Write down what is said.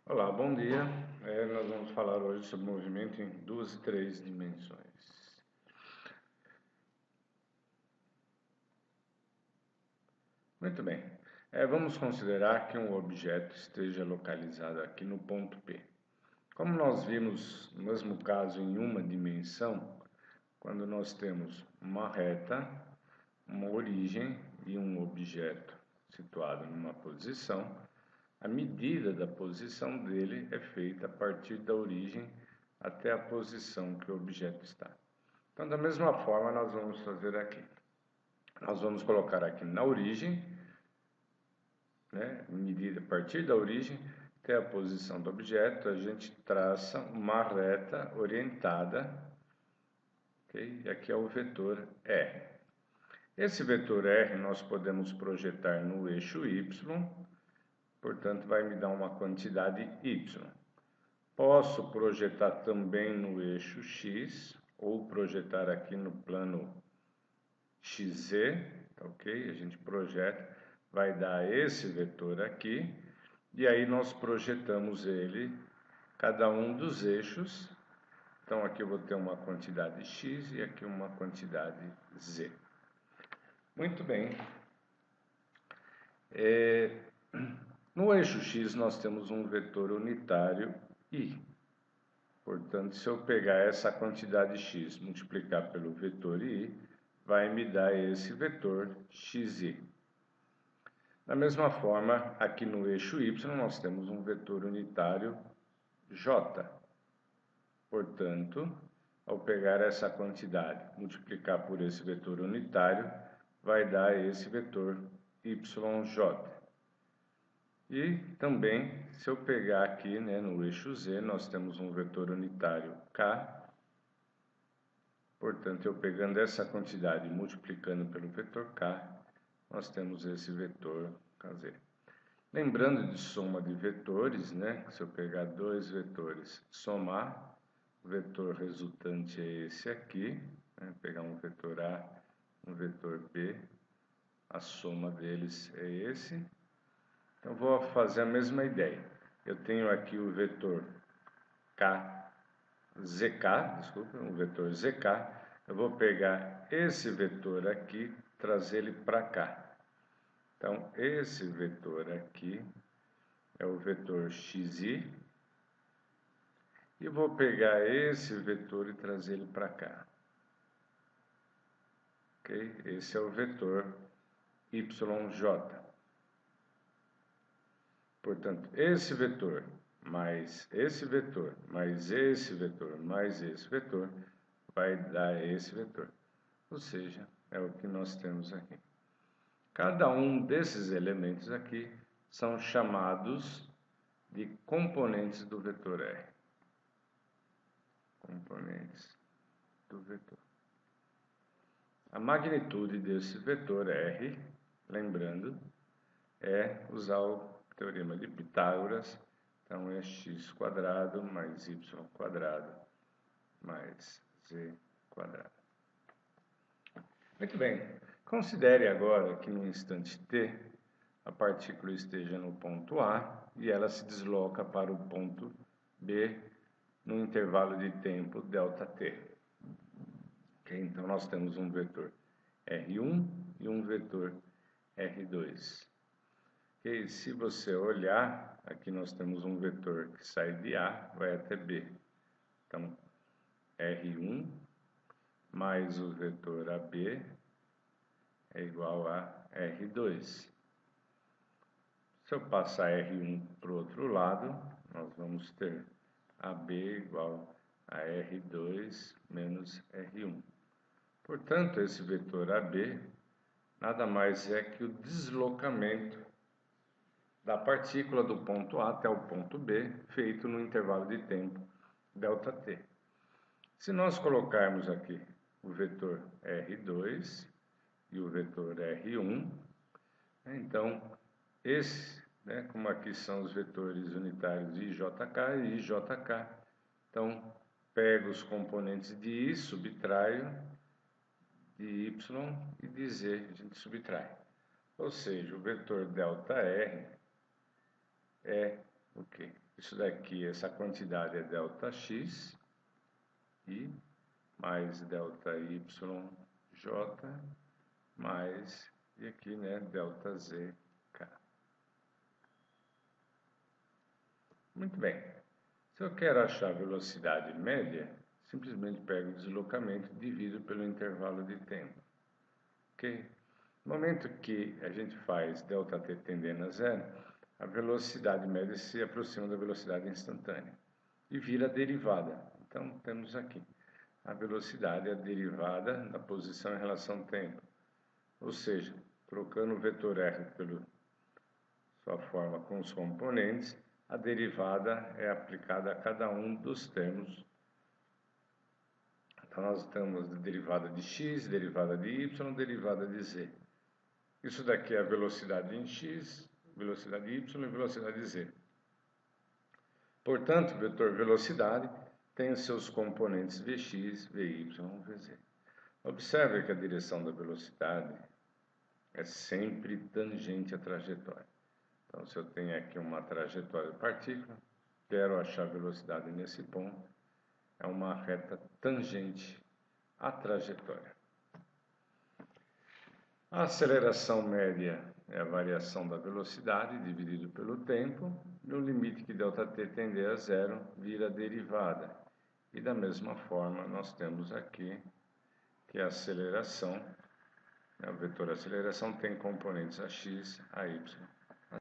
Olá, bom dia. Nós vamos falar hoje sobre movimento em 2 e 3 dimensões. Muito bem. Vamos considerar que um objeto esteja localizado aqui no ponto P. Como nós vimos no mesmo caso em uma dimensão, quando nós temos uma reta, uma origem e um objeto situado numa posição, a medida da posição dele é feita a partir da origem até a posição que o objeto está. Então, da mesma forma, nós vamos fazer aqui. Nós vamos colocar aqui na origem, medida a partir da origem até a posição do objeto, a gente traça uma reta orientada, ok? E aqui é o vetor R. Esse vetor R nós podemos projetar no eixo Y, portanto, vai me dar uma quantidade Y. Posso projetar também no eixo X, ou projetar aqui no plano XZ, ok? A gente projeta, vai dar esse vetor aqui, e aí nós projetamos ele, cada um dos eixos. Então, aqui eu vou ter uma quantidade X e aqui uma quantidade Z. Muito bem. No eixo X nós temos um vetor unitário I. Portanto, se eu pegar essa quantidade X, multiplicar pelo vetor I, vai me dar esse vetor XI. Da mesma forma, aqui no eixo Y nós temos um vetor unitário J. Portanto, ao pegar essa quantidade, multiplicar por esse vetor unitário, vai dar esse vetor YJ. E também, se eu pegar aqui, no eixo Z, nós temos um vetor unitário K. Portanto, eu pegando essa quantidade e multiplicando pelo vetor K, nós temos esse vetor KZ. Lembrando de soma de vetores, que se eu pegar dois vetores, somar, o vetor resultante é esse aqui, pegar um vetor A, um vetor B, a soma deles é esse. Então, vou fazer a mesma ideia. Eu tenho aqui o vetor o vetor ZK. Eu vou pegar esse vetor aqui, trazer ele para cá. Então, esse vetor aqui é o vetor XI. E vou pegar esse vetor e trazer ele para cá. Ok? Esse é o vetor YJ. Portanto, esse vetor, mais esse vetor, mais esse vetor, mais esse vetor, vai dar esse vetor. Ou seja, é o que nós temos aqui. Cada um desses elementos aqui são chamados de componentes do vetor R. Componentes do vetor. A magnitude desse vetor R, lembrando, é usar o teorema de Pitágoras. Então, é x² mais y² mais z². Muito bem. Considere agora que no instante t, a partícula esteja no ponto A e ela se desloca para o ponto B no intervalo de tempo ΔT. Okay? Então, nós temos um vetor R1 e um vetor R2. Okay? Se você olhar, aqui nós temos um vetor que sai de A, vai até B. Então, R1 mais o vetor AB é igual a R2. Se eu passar R1 para o outro lado, nós vamos ter AB igual a R2 menos R1. Portanto, esse vetor AB nada mais é que o deslocamento da partícula do ponto A até o ponto B, feito no intervalo de tempo ΔT. Se nós colocarmos aqui o vetor R2 e o vetor R1, então esse, como aqui são os vetores unitários IJK e IJK, então pego os componentes de I, subtraio, de Y e de Z a gente subtrai. Ou seja, o vetor ΔR é o quê? Isso daqui, essa quantidade é ΔX I mais ΔYJ mais, e aqui, né, ΔZK. Muito bem. Se eu quero achar a velocidade média, simplesmente pego o deslocamento e divido pelo intervalo de tempo. Ok? No momento que a gente faz ΔT tendendo a zero, a velocidade média se aproxima da velocidade instantânea e vira derivada. Então, temos aqui a velocidade é a derivada da posição em relação ao tempo. Ou seja, trocando o vetor R pela sua forma com os componentes, a derivada é aplicada a cada um dos termos. Então, nós temos a derivada de x, derivada de y, derivada de z. Isso daqui é a velocidade em x, velocidade y e velocidade z. Portanto, o vetor velocidade tem os seus componentes Vx, Vy, Vz. Observe que a direção da velocidade é sempre tangente à trajetória. Então, se eu tenho aqui uma trajetória de partícula, quero achar a velocidade nesse ponto, é uma reta tangente à trajetória. A aceleração média é a variação da velocidade dividido pelo tempo, no limite que ΔT tender a zero, vira derivada. E da mesma forma, nós temos aqui que a aceleração, o vetor aceleração tem componentes AX, AY